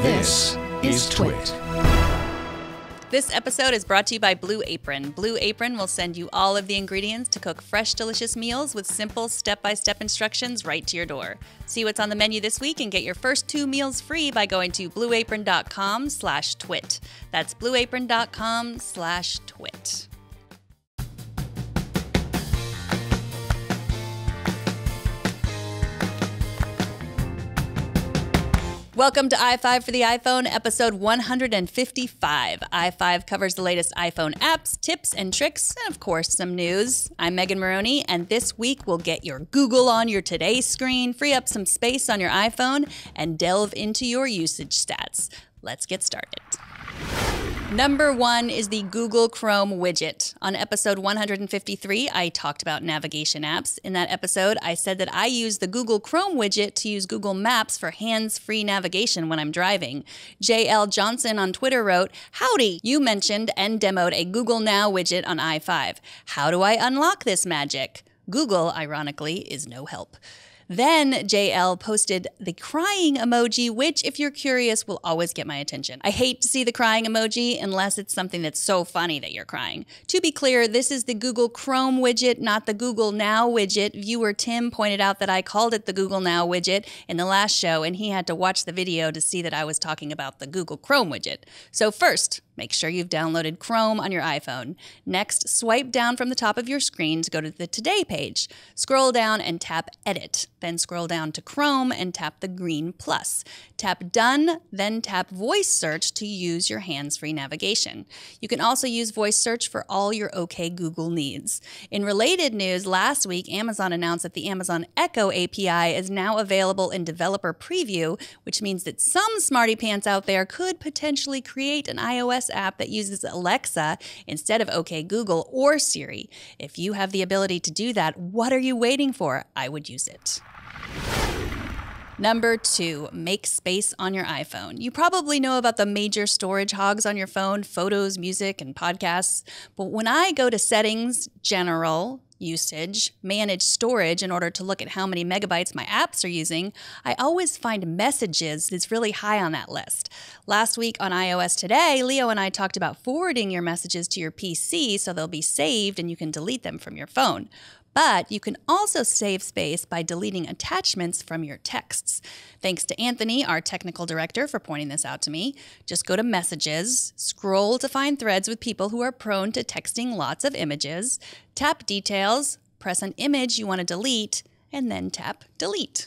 This is Twit. This episode is brought to you by Blue Apron. Blue Apron will send you all of the ingredients to cook fresh, delicious meals with simple step-by-step instructions right to your door. See what's on the menu this week and get your first 2 meals free by going to blueapron.com/twit. That's blueapron.com/twit. Welcome to iFive for the iPhone, episode 155. iFive covers the latest iPhone apps, tips, and tricks, and of course, some news. I'm Megan Maroney, and this week we'll get your Google on your Today screen, free up some space on your iPhone, and delve into your usage stats. Let's get started. Number 1 is the Google Chrome Widget. On episode 153, I talked about navigation apps. In that episode, I said that I use the Google Chrome Widget to use Google Maps for hands-free navigation when I'm driving. JL Johnson on Twitter wrote, "Howdy, you mentioned and demoed a Google Now widget on iFive. How do I unlock this magic?" Google, ironically, is no help. Then JL posted the crying emoji, which, if you're curious, will always get my attention. I hate to see the crying emoji unless it's something that's so funny that you're crying. To be clear, this is the Google Chrome widget, not the Google Now widget. Viewer Tim pointed out that I called it the Google Now widget in the last show, and he had to watch the video to see that I was talking about the Google Chrome widget. So first, make sure you've downloaded Chrome on your iPhone. Next, swipe down from the top of your screen to go to the Today page. Scroll down and tap Edit. Then scroll down to Chrome and tap the green plus. Tap Done, then tap Voice Search to use your hands-free navigation. You can also use Voice Search for all your OK Google needs. In related news, last week, Amazon announced that the Amazon Echo API is now available in developer preview, which means that some smarty pants out there could potentially create an iOS app that uses Alexa instead of OK Google or Siri. If you have the ability to do that, what are you waiting for? I would use it. Number 2, make space on your iPhone. You probably know about the major storage hogs on your phone, photos, music, and podcasts. But when I go to Settings, General, Usage, Manage Storage in order to look at how many megabytes my apps are using, I always find Messages that's really high on that list. Last week on iOS Today, Leo and I talked about forwarding your messages to your PC so they'll be saved and you can delete them from your phone. But you can also save space by deleting attachments from your texts. Thanks to Anthony, our technical director, for pointing this out to me. Just go to Messages, scroll to find threads with people who are prone to texting lots of images, tap Details, press an image you want to delete, and then tap Delete.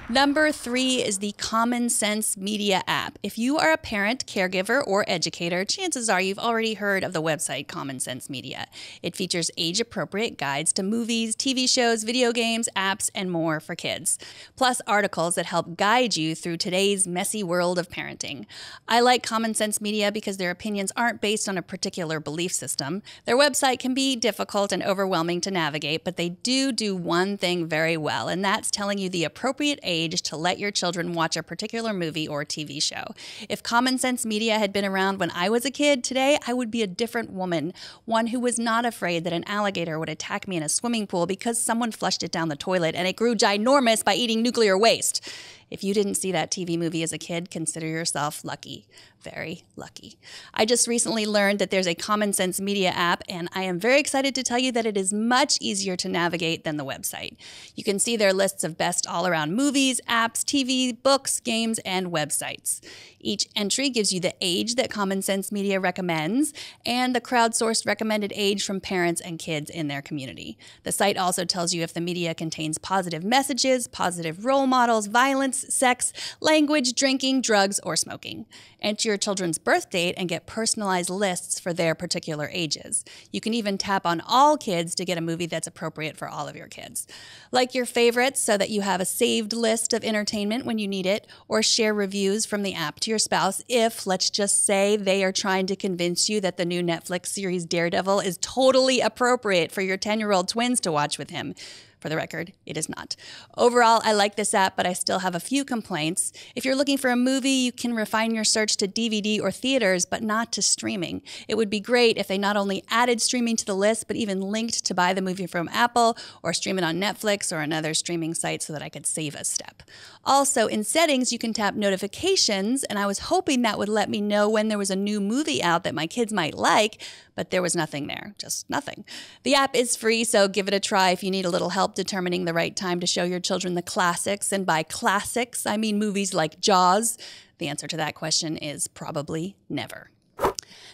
Number 3 is the Common Sense Media app. If you are a parent, caregiver, or educator, chances are you've already heard of the website Common Sense Media. It features age-appropriate guides to movies, TV shows, video games, apps, and more for kids, plus articles that help guide you through today's messy world of parenting. I like Common Sense Media because their opinions aren't based on a particular belief system. Their website can be difficult and overwhelming to navigate, but they do one thing very well, and that's telling you the appropriate age to let your children watch a particular movie or TV show. If Common Sense Media had been around when I was a kid, today I would be a different woman, one who was not afraid that an alligator would attack me in a swimming pool because someone flushed it down the toilet and it grew ginormous by eating nuclear waste. If you didn't see that TV movie as a kid, consider yourself lucky. Very lucky. I just recently learned that there's a Common Sense Media app, and I am very excited to tell you that it is much easier to navigate than the website. You can see their lists of best all-around movies, apps, TV, books, games, and websites. Each entry gives you the age that Common Sense Media recommends and the crowdsourced recommended age from parents and kids in their community. The site also tells you if the media contains positive messages, positive role models, violence, sex, language, drinking, drugs, or smoking. Enter your children's birth date and get personalized lists for their particular ages. You can even tap on all kids to get a movie that's appropriate for all of your kids. Like your favorites so that you have a saved list of entertainment when you need it, or share reviews from the app to your spouse if, let's just say, they are trying to convince you that the new Netflix series Daredevil is totally appropriate for your 10-year-old twins to watch with him. For the record, it is not. Overall, I like this app, but I still have a few complaints. If you're looking for a movie, you can refine your search to DVD or theaters, but not to streaming. It would be great if they not only added streaming to the list, but even linked to buy the movie from Apple or stream it on Netflix or another streaming site so that I could save a step. Also, in settings, you can tap notifications, and I was hoping that would let me know when there was a new movie out that my kids might like, but there was nothing there, just nothing. The app is free, so give it a try if you need a little help determining the right time to show your children the classics. And by classics, I mean movies like Jaws. The answer to that question is probably never.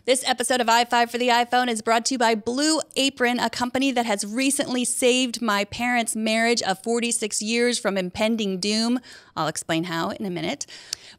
This episode of iFive for the iPhone is brought to you by Blue Apron, a company that has recently saved my parents' marriage of 46 years from impending doom. I'll explain how in a minute.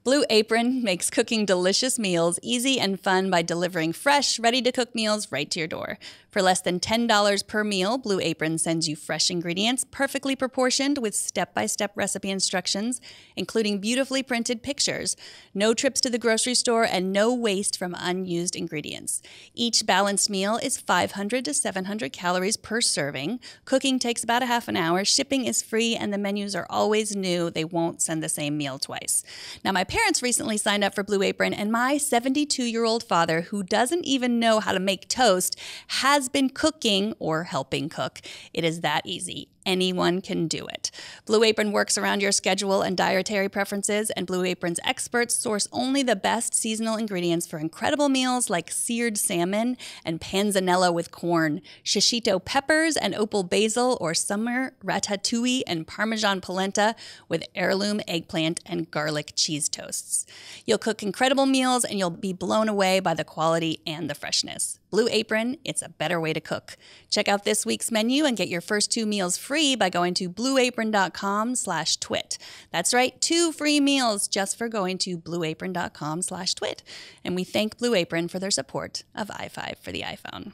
Blue Apron makes cooking delicious meals easy and fun by delivering fresh, ready-to-cook meals right to your door. For less than $10 per meal, Blue Apron sends you fresh ingredients, perfectly proportioned with step-by-step recipe instructions, including beautifully printed pictures. No trips to the grocery store and no waste from unused ingredients. Each balanced meal is 500 to 700 calories per serving. Cooking takes about a half an hour. Shipping is free, and the menus are always new. They won't send the same meal twice. Now, my parents recently signed up for Blue Apron, and my 72-year-old father, who doesn't even know how to make toast, has been cooking or helping cook. It is that easy. Anyone can do it. Blue Apron works around your schedule and dietary preferences, and Blue Apron's experts source only the best seasonal ingredients for incredible meals like seared salmon and panzanella with corn, shishito peppers and opal basil, or summer ratatouille and parmesan polenta with heirloom eggplant and garlic cheese toasts. You'll cook incredible meals, and you'll be blown away by the quality and the freshness. Blue Apron, it's a better way to cook. Check out this week's menu and get your first 2 meals free by going to blueapron.com/twit. That's right, 2 free meals just for going to blueapron.com/twit. And we thank Blue Apron for their support of iFive for the iPhone.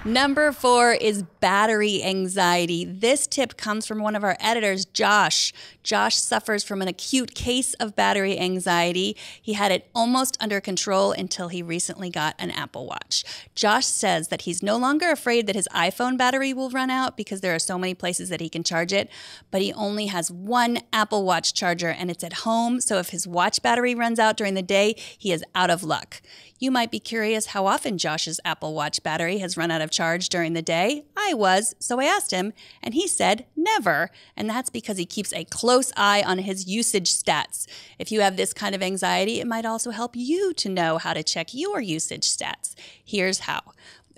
Number 4 is battery anxiety. This tip comes from one of our editors, Josh. Josh suffers from an acute case of battery anxiety. He had it almost under control until he recently got an Apple Watch. Josh says that he's no longer afraid that his iPhone battery will run out because there are so many places that he can charge it, but he only has one Apple Watch charger and it's at home, so if his watch battery runs out during the day, he is out of luck. You might be curious how often Josh's Apple Watch battery has run out of charge during the day. I was, so I asked him, and he said never. And that's because he keeps a close eye on his usage stats. If you have this kind of anxiety, it might also help you to know how to check your usage stats. Here's how.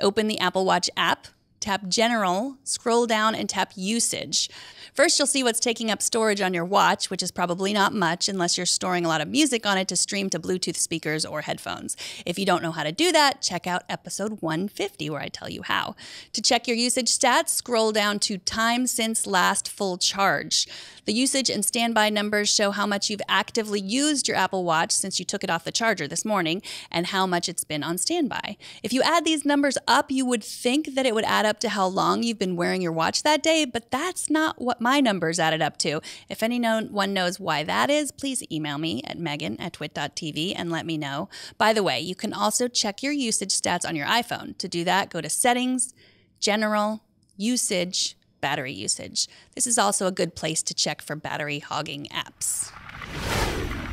Open the Apple Watch app, tap General, scroll down and tap Usage. First, you'll see what's taking up storage on your watch, which is probably not much unless you're storing a lot of music on it to stream to Bluetooth speakers or headphones. If you don't know how to do that, check out episode 150 where I tell you how. To check your usage stats, scroll down to time since last full charge. The usage and standby numbers show how much you've actively used your Apple Watch since you took it off the charger this morning and how much it's been on standby. If you add these numbers up, you would think that it would add up to how long you've been wearing your watch that day, but that's not what my numbers added up to. If anyone knows why that is, please email me at megan@twit.tv and let me know. By the way, you can also check your usage stats on your iPhone. To do that, go to Settings, General, Usage, Battery Usage. This is also a good place to check for battery hogging apps.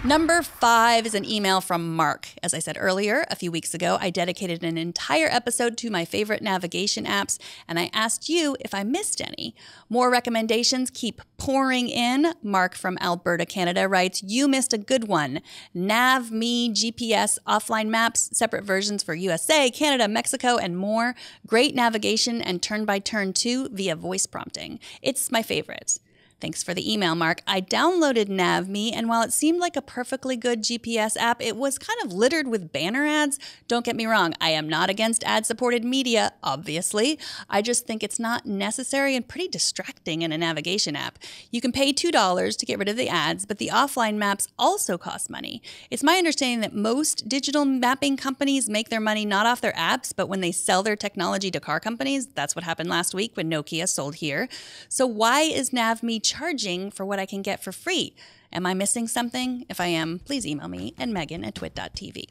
Number 5 is an email from Mark. As I said earlier, a few weeks ago, I dedicated an entire episode to my favorite navigation apps, and I asked you if I missed any. More recommendations keep pouring in. Mark from Alberta, Canada writes, "You missed a good one. NavMe GPS offline maps, separate versions for USA, Canada, Mexico, and more. Great navigation and turn-by-turn too via voice prompting. It's my favorite." Thanks for the email, Mark. I downloaded NavMe, and while it seemed like a perfectly good GPS app, it was kind of littered with banner ads. Don't get me wrong, I am not against ad-supported media, obviously. I just think it's not necessary and pretty distracting in a navigation app. You can pay $2 to get rid of the ads, but the offline maps also cost money. It's my understanding that most digital mapping companies make their money not off their apps, but when they sell their technology to car companies. That's what happened last week when Nokia sold HERE. So why is NavMe charging for what I can get for free? Am I missing something? If I am, please email me at megan@twit.tv.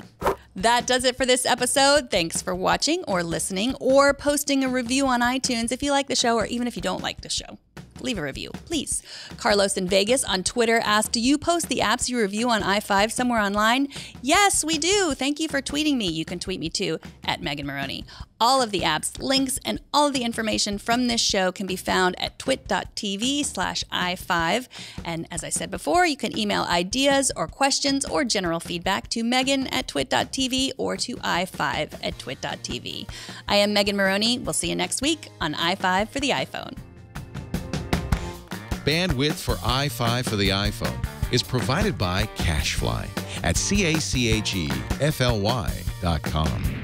That does it for this episode. Thanks for watching or listening or posting a review on iTunes if you like the show or even if you don't like the show. Leave a review, please. Carlos in Vegas on Twitter asked, do you post the apps you review on iFive somewhere online? Yes, we do. Thank you for tweeting me. You can tweet me too at Megan Maroney. All of the apps, links, and all of the information from this show can be found at twit.tv/iFive. And as I said before, you can email ideas or questions or general feedback to Megan@twit.tv or to iFive@twit.tv. I am Megan Maroney. We'll see you next week on iFive for the iPhone. Bandwidth for iFive for the iPhone is provided by CacheFly at CACHEFLY.com.